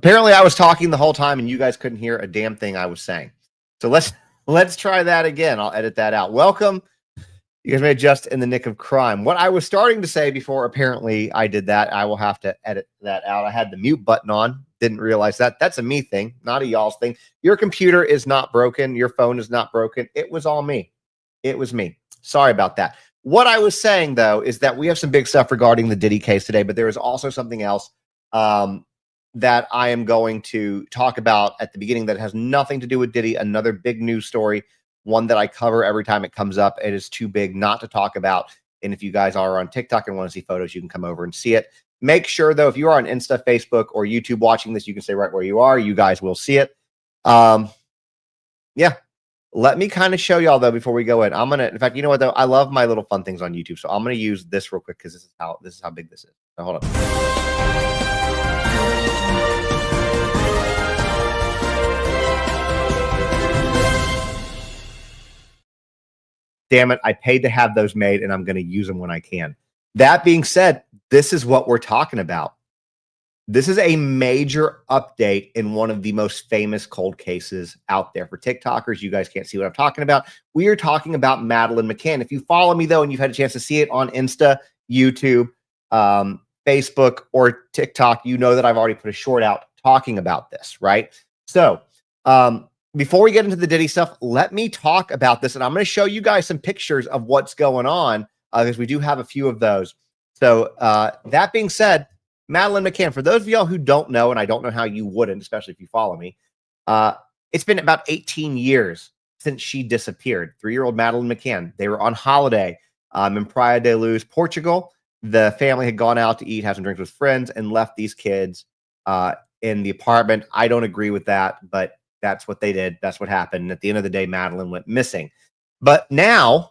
Apparently, I was talking the whole time and you guys couldn't hear a damn thing I was saying. So let's try that again. I'll edit that out. Welcome. You guys made just in the nick of crime. What I was starting to say before, apparently I did that. I will have to edit that out. I had the mute button on. Didn't realize that. That's a me thing, not a y'all's thing. Your computer is not broken. Your phone is not broken. It was all me. It was me. Sorry about that. What I was saying, though, is that we have some big stuff regarding the Diddy case today, but there is also something else that I am going to talk about at the beginning that has nothing to do with Diddy. Another big news story, one that I cover every time it comes up. It is too big not to talk about. And if you guys are on TikTok and want to see photos, you can come over and see it. Make sure, though, if you are on Insta, Facebook, or YouTube watching this, you can stay right where you are. You guys will see it. Yeah. Let me kind of show y'all, though, before we go in. In fact, you know what, though? I love my little fun things on YouTube. So I'm going to use this real quick because this is how big this is. So hold on. Damn it, I paid to have those made, and I'm going to use them when I can. That being said, this is what we're talking about. This is a major update in one of the most famous cold cases out there. For TikTokers, you guys can't see what I'm talking about. We are talking about Madeleine McCann. If you follow me, though, and you've had a chance to see it on Insta, YouTube, Facebook, or TikTok, you know that I've already put a short out talking about this, right? So, before we get into the Diddy stuff, let me talk about this. And I'm going to show you guys some pictures of what's going on because we do have a few of those. So that being said, Madeleine McCann, for those of y'all who don't know, and I don't know how you wouldn't, especially if you follow me, it's been about 18 years since she disappeared. 3-year-old Madeleine McCann. They were on holiday in Praia da Luz, Portugal. The family had gone out to eat, have some drinks with friends, and left these kids in the apartment. I don't agree with that, but that's what they did. That's what happened. And at the end of the day, Madeleine went missing. But now,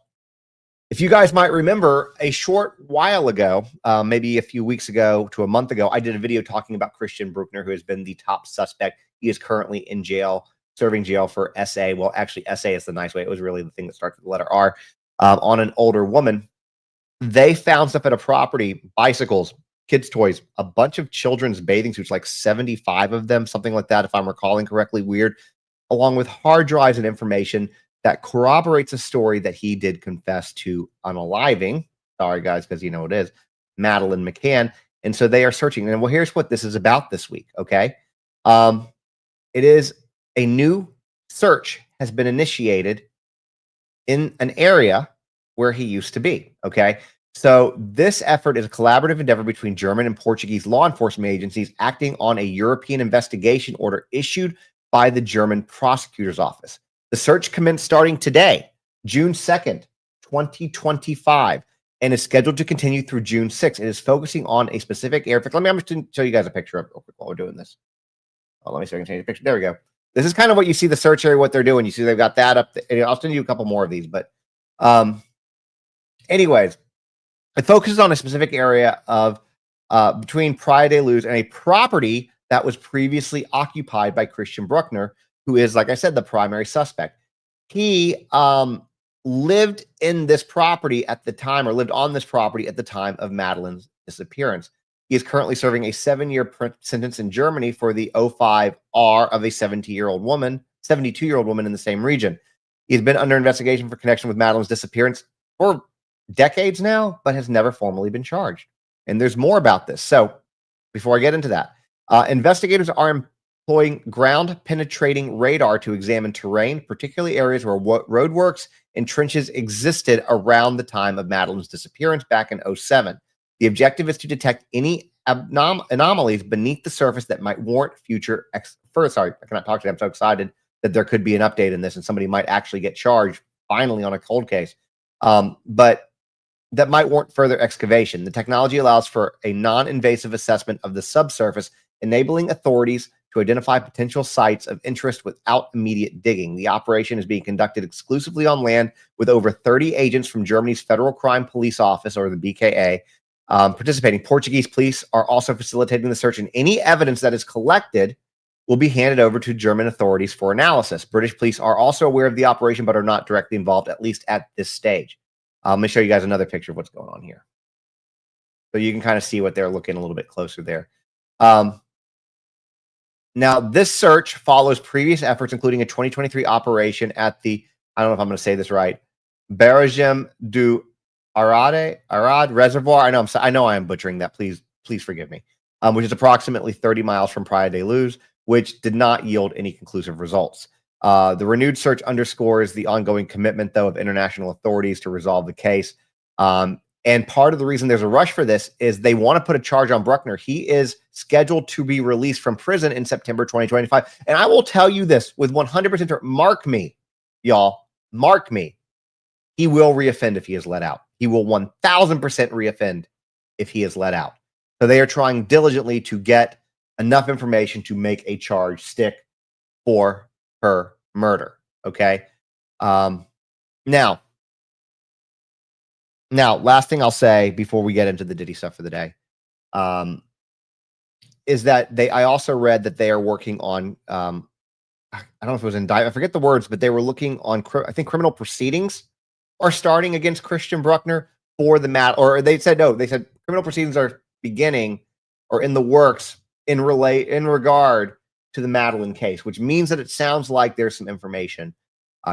if you guys might remember, a short while ago, maybe a few weeks ago to a month ago, I did a video talking about Christian Bruckner, who has been the top suspect. He is currently in jail, serving jail for SA. Well, actually, SA is the nice way. It was really the thing that starts with the letter R, on an older woman. They found stuff at a property, bicycles, kids' toys, a bunch of children's bathing suits, like 75 of them, something like that, if I'm recalling correctly, weird, along with hard drives and information that corroborates a story that he did confess to unaliving. Sorry, guys, because you know it is Madeleine McCann. And so they are searching. And well, here's what this is about this week, okay? It is a new search has been initiated in an area where he used to be, okay? So this effort is a collaborative endeavor between German and Portuguese law enforcement agencies acting on a European investigation order issued by the German prosecutor's office. The search commenced starting today, June 2nd, 2025, and is scheduled to continue through June 6th. It is focusing on a specific area. I'm just going to show you guys a picture of it real quick while we're doing this. Oh, let me see if I can change the picture. There we go. This is kind of what you see the search area, what they're doing. You see they've got that up there. I'll send you a couple more of these, but anyways, it focuses on a specific area of between Praia da Luz and a property that was previously occupied by Christian Bruckner, who is, like I said, the primary suspect. He lived in this property at the time, or lived on this property at the time of Madeleine's disappearance. He is currently serving a 7-year sentence in Germany for the 05R of a 72-year-old woman in the same region. He's been under investigation for connection with Madeleine's disappearance for decades now, but has never formally been charged. And there's more about this. So before I get into that, investigators are employing ground-penetrating radar to examine terrain, particularly areas where roadworks and trenches existed around the time of Madeleine's disappearance back in 07. The objective is to detect any anomalies beneath the surface that might warrant future sorry, I cannot talk to you. I'm so excited that there could be an update in this and somebody might actually get charged finally on a cold case. But that might warrant further excavation. The technology allows for a non-invasive assessment of the subsurface, enabling authorities to identify potential sites of interest without immediate digging. The operation is being conducted exclusively on land with over 30 agents from Germany's Federal Crime Police Office, or the BKA, participating. Portuguese police are also facilitating the search, and any evidence that is collected will be handed over to German authorities for analysis. British police are also aware of the operation, but are not directly involved, at least at this stage. I'm going to show you guys another picture of what's going on here. So you can kind of see what they're looking a little bit closer there. Now, this search follows previous efforts, including a 2023 operation at the, I don't know if I'm going to say this right, Barragem du Arad Reservoir. I know I am butchering that. Please forgive me. Which is approximately 30 miles from Praia de Luz, which did not yield any conclusive results. The renewed search underscores the ongoing commitment, though, of international authorities to resolve the case. And part of the reason there's a rush for this is they want to put a charge on Bruckner. He is scheduled to be released from prison in September 2025. And I will tell you this with 100%, mark me, y'all, mark me. He will reoffend if he is let out. He will 1000% reoffend if he is let out. So they are trying diligently to get enough information to make a charge stick for her murder. Okay. Now, last thing I'll say before we get into the Diddy stuff for the day, is that I also read that they are working on, I don't know if it was indictment, I forget the words, but they were looking on, I think, criminal proceedings are starting against Christian Bruckner for the or they said no, they said criminal proceedings are beginning or in the works in regard to the Madeline case, which means that it sounds like there's some information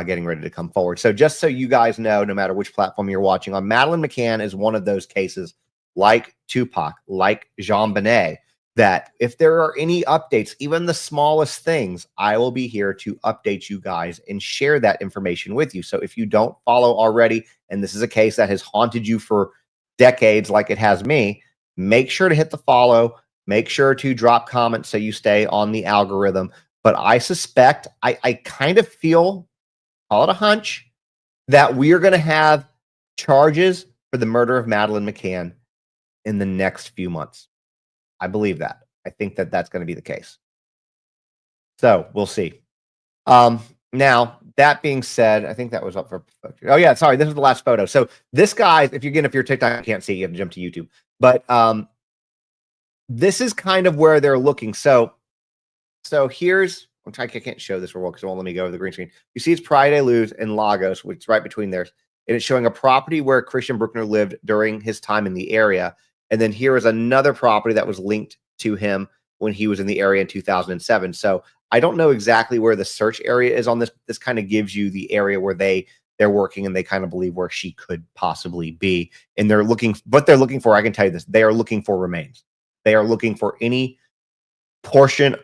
getting ready to come forward. So just so you guys know, no matter which platform you're watching on, Madeleine McCann is one of those cases like Tupac, like JonBenet, that if there are any updates, even the smallest things, I will be here to update you guys and share that information with you. So if you don't follow already, and this is a case that has haunted you for decades like it has me, make sure to hit the follow, make sure to drop comments so you stay on the algorithm. But I suspect, I kind of feel, call it a hunch, that we are going to have charges for the murder of Madeleine McCann in the next few months. I believe that. I think that that's going to be the case. So we'll see. Now, that being said, I think that was up for, oh yeah, sorry, this is the last photo. So this guy, if you're TikTok, you can't see, you have to jump to YouTube. But this is kind of where they're looking. So here's, I can't show this real well because it won't let me go to the green screen. You see it's Praia de Luz and Lagos, which is right between there. And it's showing a property where Christian Bruckner lived during his time in the area. And then here is another property that was linked to him when he was in the area in 2007. So I don't know exactly where the search area is on this. This kind of gives you the area where they're working and they kind of believe where she could possibly be. And they're looking, what they're looking for, I can tell you this, they are looking for remains. They are looking for any portion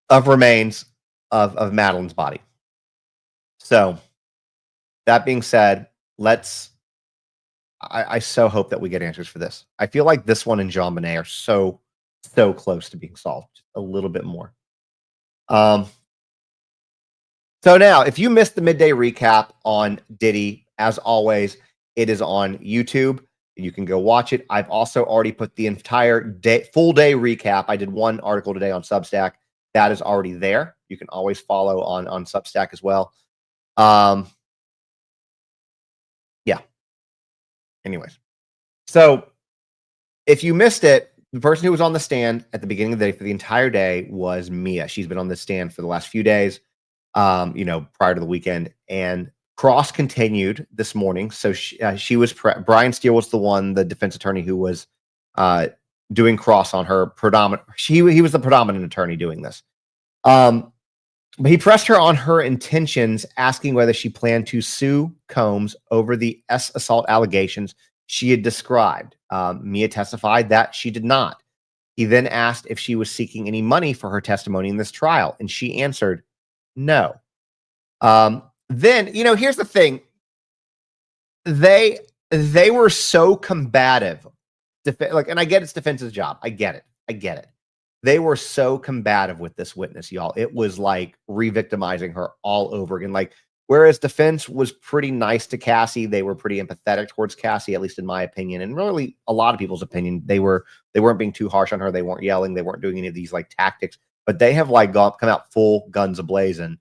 of remains of Madeleine's body. So that being said, I so hope that we get answers for this. I feel like this one and JonBenet are so close to being solved, just a little bit more. So now, if you missed the midday recap on Diddy, as always, it is on YouTube. You can go watch it. I've also already put the entire full day recap. I did one article today on Substack. That is already there. You can always follow on Substack as well. Yeah. Anyways, so if you missed it, the person who was on the stand at the beginning of the day for the entire day was Mia. She's been on the stand for the last few days, prior to the weekend. And cross continued this morning. So she was, Brian Steele was the defense attorney who was doing cross on her he was the predominant attorney doing this. But he pressed her on her intentions, asking whether she planned to sue Combs over the assault allegations she had described. Mia testified that she did not. He then asked if she was seeking any money for her testimony in this trial, and she answered no. Then, here's the thing. They were so combative. And I get it's defense's job. I get it. They were so combative with this witness, y'all. It was like re-victimizing her all over again. Like, whereas defense was pretty nice to Cassie, they were pretty empathetic towards Cassie, at least in my opinion, and really a lot of people's opinion. They weren't being too harsh on her. They weren't yelling. They weren't doing any of these like tactics. But they have come out full guns ablazing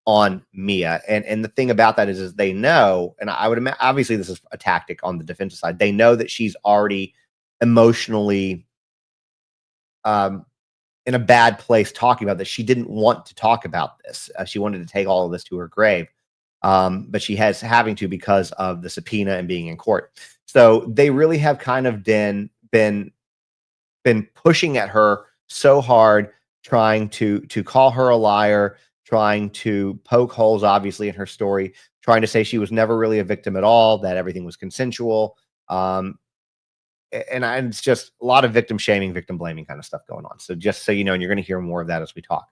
on Mia. And the thing about that is they know, and I would imagine, obviously this is a tactic on the defensive side. They know that she's already emotionally in a bad place talking about this. She didn't want to talk about this. She wanted to take all of this to her grave. But she has having to because of the subpoena and being in court. So they really have kind of been pushing at her so hard, trying to call her a liar, trying to poke holes, obviously, in her story, trying to say she was never really a victim at all, that everything was consensual. And it's just a lot of victim shaming, victim blaming kind of stuff going on. So just so you know, and you're going to hear more of that as we talk.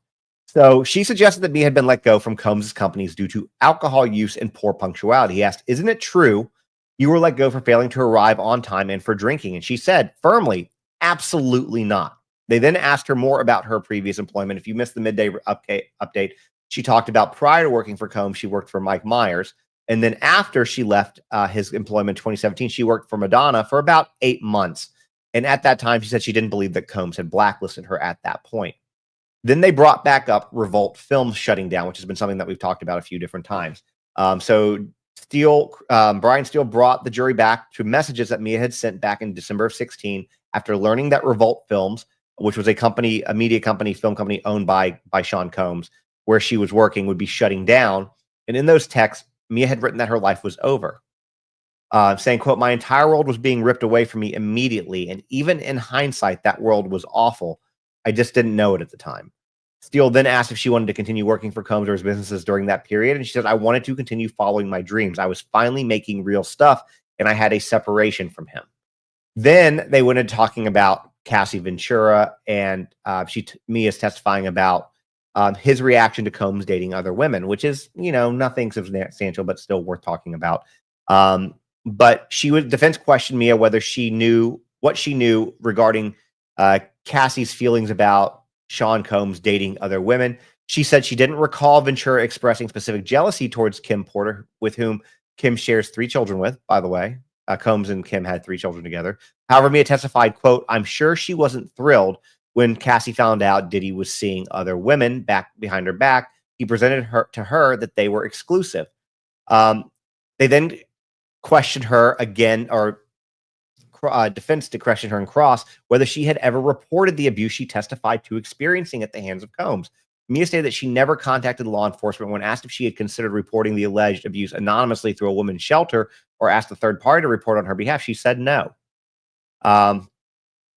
So she suggested that Mia had been let go from Combs' companies due to alcohol use and poor punctuality. He asked, "Isn't it true you were let go for failing to arrive on time and for drinking?" And she said firmly, "Absolutely not." They then asked her more about her previous employment. If you missed the midday update, she talked about prior to working for Combs, she worked for Mike Myers. And then after she left his employment in 2017, she worked for Madonna for about 8 months. And at that time, she said she didn't believe that Combs had blacklisted her at that point. Then they brought back up Revolt Films shutting down, which has been something that we've talked about a few different times. So Brian Steele brought the jury back to messages that Mia had sent back in December of 16 after learning that Revolt Films, which was a media company, film company owned by Sean Combs, where she was working, would be shutting down. And in those texts, Mia had written that her life was over, saying, quote, "My entire world was being ripped away from me immediately. And even in hindsight, that world was awful. I just didn't know it at the time." Steele then asked if she wanted to continue working for Combs or his businesses during that period. And she said, "I wanted to continue following my dreams. I was finally making real stuff, and I had a separation from him." Then they went into talking about Cassie Ventura, and Mia's testifying about his reaction to Combs dating other women, which is, nothing substantial, but still worth talking about. But defense questioned Mia whether she knew what she knew regarding Cassie's feelings about Sean Combs dating other women. She said she didn't recall Ventura expressing specific jealousy towards Kim Porter, with whom Kim shares 3 children with, by the way. Combs and Kim had 3 children together. However, Mia testified, quote, "I'm sure she wasn't thrilled when Cassie found out Diddy was seeing other women back behind her back. He presented to her that they were exclusive." They then questioned her again, or defense to question her and cross, whether she had ever reported the abuse she testified to experiencing at the hands of Combs. Mia stated that she never contacted law enforcement. When asked if she had considered reporting the alleged abuse anonymously through a women's shelter or asked a third party to report on her behalf, she said no.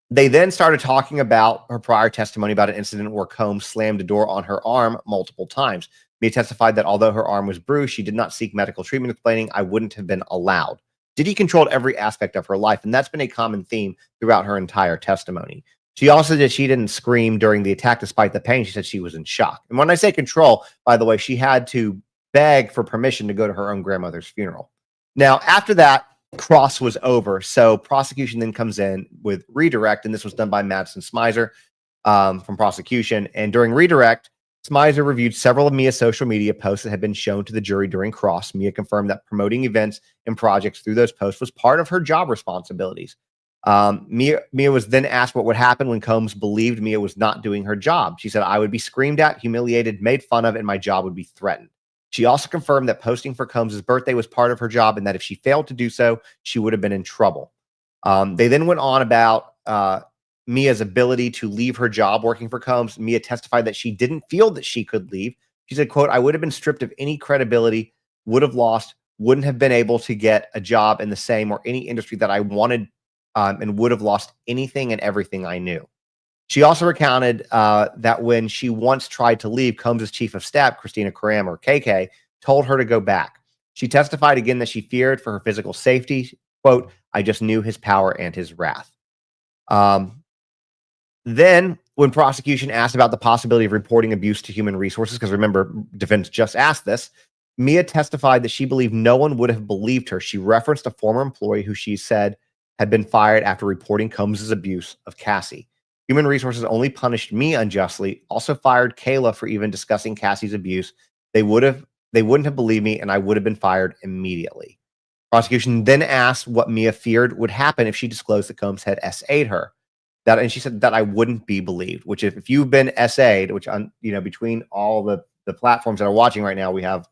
They then started talking about her prior testimony about an incident where Combs slammed a door on her arm multiple times. Mia testified that although her arm was bruised, she did not seek medical treatment, explaining, "I wouldn't have been allowed." Diddy controlled every aspect of her life, and that's been a common theme throughout her entire testimony. She also said she didn't scream during the attack despite the pain. She said she was in shock. And when I say control, by the way, she had to beg for permission to go to her own grandmother's funeral. Now, after that, cross was over. So prosecution then comes in with redirect, and this was done by Madison Smizer from prosecution. And during redirect, Smizer reviewed several of Mia's social media posts that had been shown to the jury during cross. Mia confirmed that promoting events and projects through those posts was part of her job responsibilities. Mia was then asked what would happen when Combs believed Mia was not doing her job. She said, "I would be screamed at, humiliated, made fun of, and my job would be threatened." She also confirmed that posting for Combs' birthday was part of her job and that if she failed to do so, she would have been in trouble. They then went on about Mia's ability to leave her job working for Combs. Mia testified that she didn't feel that she could leave. She said, quote, "I would have been stripped of any credibility, would have lost, wouldn't have been able to get a job in the same or any industry that I wanted, and would have lost anything and everything I knew." She also recounted that when she once tried to leave, Combs' chief of staff, Christina Karam, or KK, told her to go back. She testified again that she feared for her physical safety. Quote, "I just knew his power and his wrath." Then, when prosecution asked about the possibility of reporting abuse to human resources, because remember, defense just asked this, Mia testified that she believed no one would have believed her. She referenced a former employee who she said had been fired after reporting Combs' abuse of Cassie. Human resources only punished me unjustly, also fired Kayla for even discussing Cassie's abuse. They wouldn't have believed me, and I would have been fired immediately. Prosecution then asked what Mia feared would happen if she disclosed that Combs had SA'd her. And she said that I wouldn't be believed, which if you've been SA'd, which between all the platforms that are watching right now, we have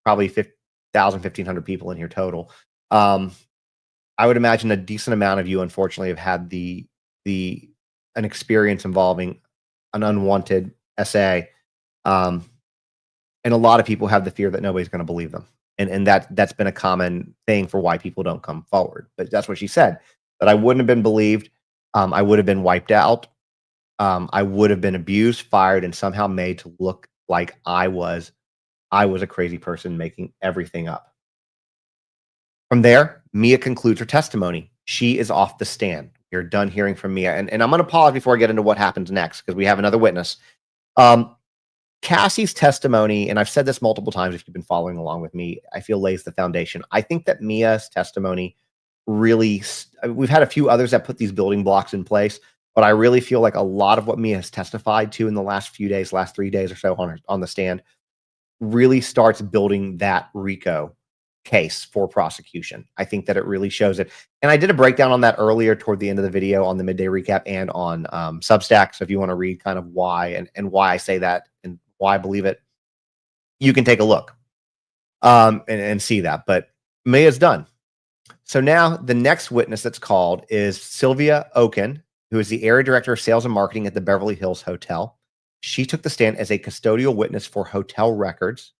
probably 5,000, 1,500 people in here total. I would imagine a decent amount of you, unfortunately, have had an experience involving an unwanted SA. And a lot of people have the fear that nobody's going to believe them. And that's been a common thing for why people don't come forward. But that's what she said, that I wouldn't have been believed. I would have been wiped out. I would have been abused, fired, and somehow made to look like I was a crazy person making everything up. From there, Mia concludes her testimony. She is off the stand. You're done hearing from Mia. And I'm going to pause before I get into what happens next because we have another witness. Um, Cassie's testimony, and I've said this multiple times if you've been following along with me, I feel lays the foundation. I think that Mia's testimony really, we've had a few others that put these building blocks in place, but I really feel like a lot of what Mia has testified to in the last few days, last 3 days or so on the stand, really starts building that RICO case for prosecution. I think that it really shows it. And I did a breakdown on that earlier toward the end of the video on the midday recap and on Substack. So if you want to read kind of why and why I say that and why I believe it, you can take a look and see that. But Mia's done. So now the next witness that's called is Sylvia Oken, who is the area director of sales and marketing at the Beverly Hills Hotel. She took the stand as a custodial witness for hotel records,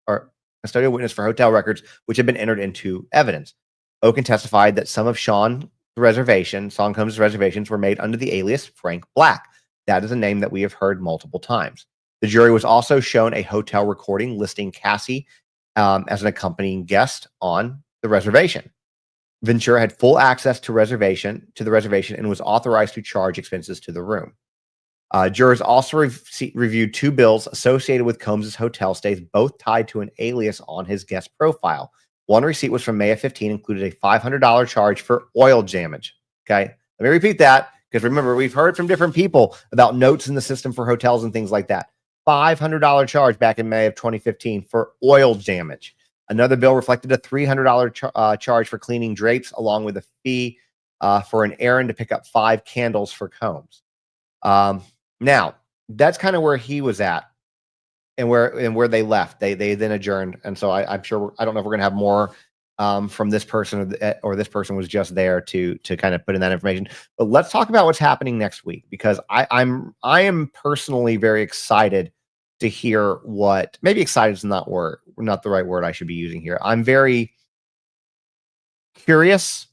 which have been entered into evidence. Oken testified that some of Sean Combs' reservations were made under the alias Frank Black. That is a name that we have heard multiple times. The jury was also shown a hotel recording listing Cassie as an accompanying guest on the reservation. Ventura had full access to the reservation and was authorized to charge expenses to the room. Jurors also reviewed 2 bills associated with Combs' hotel stays, both tied to an alias on his guest profile. One receipt was from May of 15, included a $500 charge for oil damage. Okay, let me repeat that because remember, we've heard from different people about notes in the system for hotels and things like that. $500 charge back in May of 2015 for oil damage. Another bill reflected a $300 charge for cleaning drapes, along with a fee for an errand to pick up 5 candles for Combs. Now, that's kind of where he was at and where they left. They then adjourned. And so I'm sure, I don't know if we're going to have more from this person or this person was just there to kind of put in that information. But let's talk about what's happening next week, because I am personally very excited to hear what, maybe excited is not the right word I should be using here. I'm very curious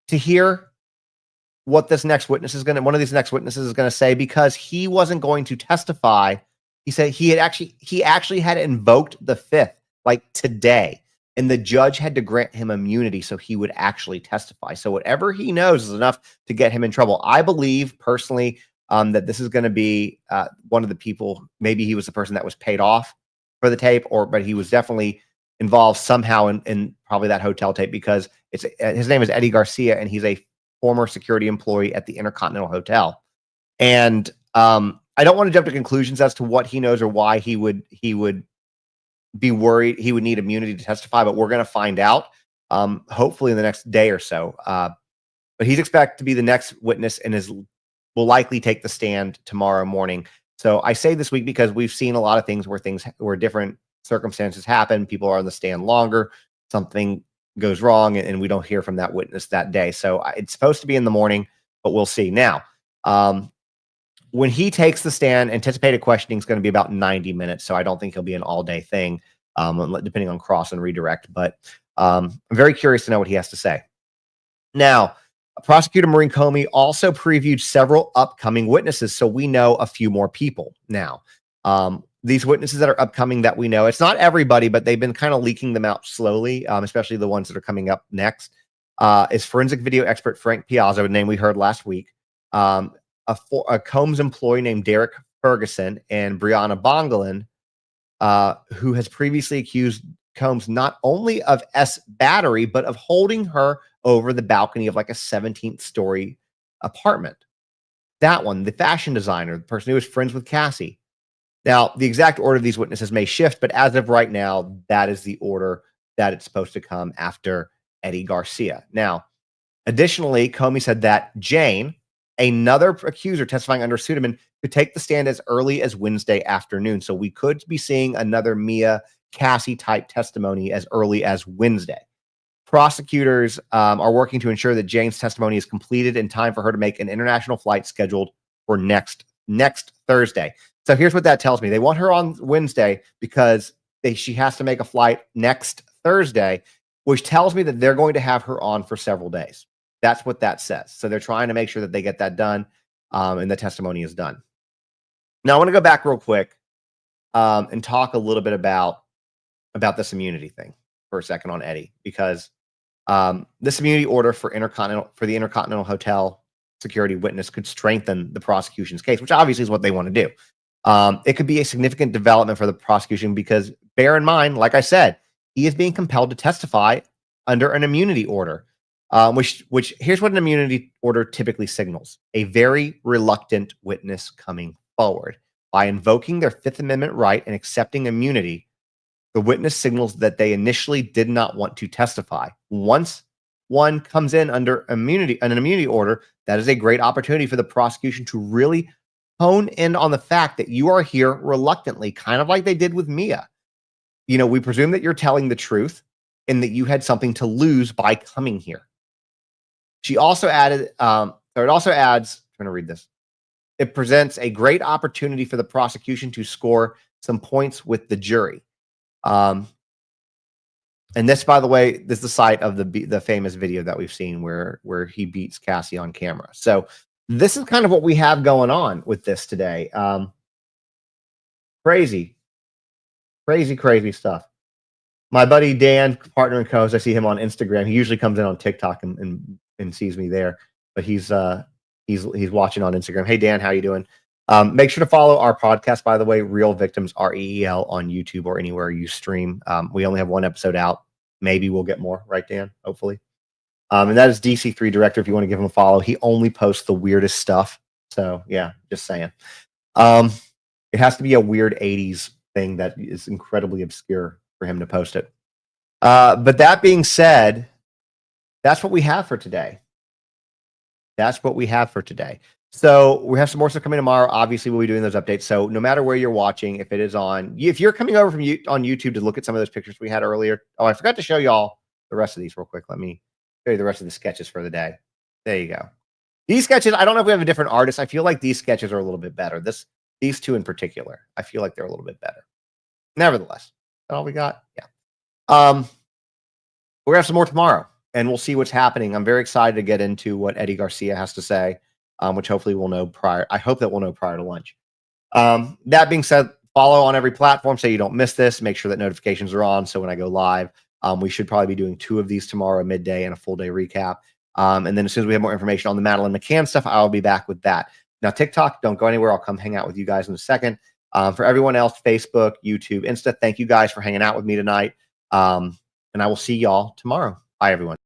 to hear what this next witness is one of these next witnesses is going to say, because he wasn't going to testify. He said he actually had invoked the 5th, like today, and the judge had to grant him immunity so he would actually testify. So whatever he knows is enough to get him in trouble. I believe personally that this is going to be one of the people. Maybe he was the person that was paid off for the tape, but he was definitely involved somehow in probably that hotel tape, because his name is Eddie Garcia, and he's a former security employee at the Intercontinental Hotel. And I don't want to jump to conclusions as to what he knows or why he would be worried he would need immunity to testify, but we're going to find out hopefully in the next day or so. But he's expected to be the next witness and will likely take the stand tomorrow morning. So I say this week because we've seen a lot of things where different circumstances happen. People are on the stand longer, something goes wrong, and we don't hear from that witness that day. So it's supposed to be in the morning, but we'll see. Now, when he takes the stand, anticipated questioning is going to be about 90 minutes. So I don't think he'll be an all-day thing, depending on cross and redirect. But I'm very curious to know what he has to say. Now, Prosecutor Maureen Comey also previewed several upcoming witnesses, so we know a few more people now. These witnesses that are upcoming that we know, it's not everybody, but they've been kind of leaking them out slowly, especially the ones that are coming up next, is forensic video expert Frank Piazza, a name we heard last week, a Combs employee named Derek Ferguson, and Brianna Bongelin, who has previously accused Combs not only of battery, but of holding her over the balcony of like a 17th story apartment. That one, the fashion designer, the person who was friends with Cassie. Now, the exact order of these witnesses may shift, but as of right now, that is the order that it's supposed to come after Eddie Garcia. Now, additionally, Comey said that Jane, another accuser testifying under pseudonym, could take the stand as early as Wednesday afternoon. So we could be seeing another Mia Cassie type testimony as early as Wednesday. Prosecutors are working to ensure that Jane's testimony is completed in time for her to make an international flight scheduled for next Thursday. So here's what that tells me. They want her on Wednesday because she has to make a flight next Thursday, which tells me that they're going to have her on for several days. That's what that says. So they're trying to make sure that they get that done. and the testimony is done. Now, I want to go back real quick and talk a little bit about this immunity thing for a second on Eddie, because this immunity order for the Intercontinental Hotel security witness could strengthen the prosecution's case, which obviously is what they want to do. It could be a significant development for the prosecution because, bear in mind, like I said, he is being compelled to testify under an immunity order, which here's what an immunity order typically signals: a very reluctant witness coming forward. By invoking their Fifth Amendment right and accepting immunity, the witness signals that they initially did not want to testify. Once one comes in under an immunity order, that is a great opportunity for the prosecution to really hone in on the fact that you are here reluctantly, kind of like they did with Mia. We presume that you're telling the truth and that you had something to lose by coming here. She also added, it also adds, I'm trying to read this. It presents a great opportunity for the prosecution to score some points with the jury. And this, by the way, this is the site of the famous video that we've seen where he beats Cassie on camera. So this is kind of what we have going on with this today. Crazy stuff. My buddy Dan, partner in co-host, I see him on Instagram. He usually comes in on TikTok and sees me there, but he's watching on Instagram. Hey Dan, how you doing? Make sure to follow our podcast, by the way, Real Victims, REEL, on YouTube or anywhere you stream. We only have one episode out. Maybe we'll get more, right, Dan? Hopefully. And that is DC3 Director, if you want to give him a follow. He only posts the weirdest stuff. So, yeah, just saying. It has to be a weird 80s thing that is incredibly obscure for him to post it. But that being said, that's what we have for today. So we have some more stuff coming tomorrow. Obviously, we'll be doing those updates. So no matter where you're watching, if you're coming over on YouTube to look at some of those pictures we had earlier. Oh, I forgot to show y'all the rest of these real quick. Let me show you the rest of the sketches for the day. There you go. These sketches, I don't know if we have a different artist. I feel like these sketches are a little bit better. These two in particular, I feel like they're a little bit better. Nevertheless, is that all we got? Yeah. We're gonna have some more tomorrow, and we'll see what's happening. I'm very excited to get into what Eddie Garcia has to say, which hopefully we'll know prior. I hope that we'll know prior to lunch. That being said, follow on every platform so you don't miss this. Make sure that notifications are on, so when I go live, we should probably be doing 2 of these tomorrow, midday and a full day recap. And then as soon as we have more information on the Madeline McCann stuff, I'll be back with that. Now, TikTok, don't go anywhere. I'll come hang out with you guys in a second. For everyone else, Facebook, YouTube, Insta, thank you guys for hanging out with me tonight. And I will see y'all tomorrow. Bye, everyone.